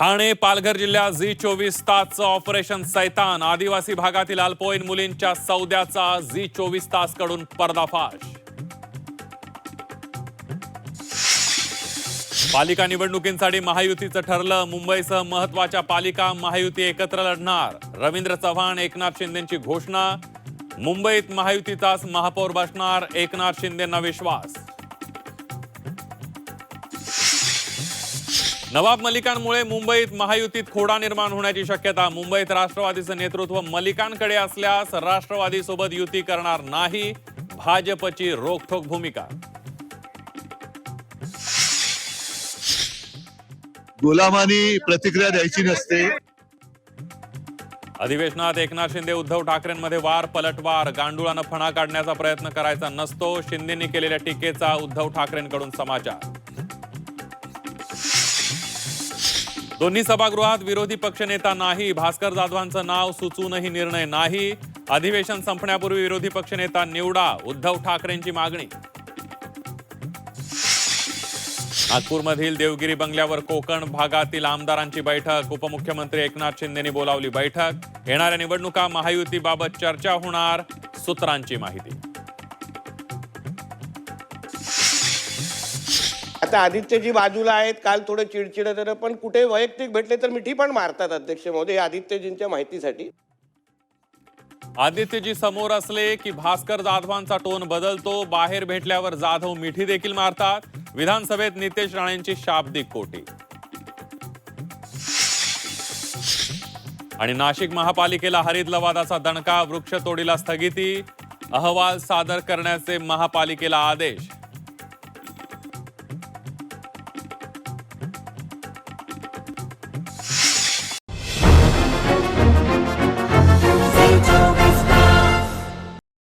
ठाणे पालघर जिल्ह्यात Zee 24 तासचं operation सैतान, आदिवासी भागातील अल्पवयीन मुलींच्या सौद्याचा झी 24 तास कडून पर्दाफाश। पालिका निवडणुकींसाठी महायुतीचं ठरलं, मुंबईसह महत्त्वाच्या पालिका महायुती एकत्र लढणार। रवींद्र चव्हाण एकनाथ शिंदेंची घोषणा, मुंबईत महायुतीचाच महापौर बसणार, एकनाथ शिंदेंना विश्वास। नवाब मलिकांमुळे मुंबईत महायुतीत खोडा निर्माण होण्याची शक्यता, मुंबईत राष्ट्रवादीचं नेतृत्व मलिकांकडे असल्यास राष्ट्रवादीसोबत युती करणार नाही, भाजपची रोखठोक भूमिका। गुलामानी प्रतिक्रिया द्यायची नसते। अधिवेशनात एकनाथ शिंदे उद्धव ठाकरेंमध्ये वार पलटवार, गांडुळानं फणा काढण्याचा प्रयत्न करायचा नसतो, शिंदेंनी केलेल्या टीकेचा उद्धव ठाकरेंकडून समाचार। दोन्ही सभागृहात विरोधी पक्षनेता नाही, भास्कर जाधवांचं नाव सुचूनही निर्णय नाही, अधिवेशन संपण्यापूर्वी विरोधी पक्षनेता निवडा, उद्धव ठाकरेंची मागणी। नागपूरमधील देवगिरी बंगल्यावर कोकण भागातील आमदारांची बैठक, उपमुख्यमंत्री एकनाथ शिंदेंनी बोलावली बैठक, येणाऱ्या निवडणुका महायुतीबाबत चर्चा होणार, सूत्रांची माहिती। आता आदित्यजी बाजूला आहेत, काल थोडं चिडचिड तर पण कुठे वैयक्तिक भेटले तर मिठी पण मारतात अध्यक्ष महोदय, आदित्यजींच्या माहितीसाठी। आदित्यजी समोर असले की भास्कर जाधवांचा टोन बदलतो, बाहेर भेटल्यावर जाधव मिठी देखील मारतात, विधानसभेत नितेश राणेंची शाब्दिक कोटी। आणि नाशिक महापालिकेला हरित लवादाचा दणका, वृक्षतोडीला स्थगिती, अहवाल सादर करण्याचे महापालिकेला आदेश।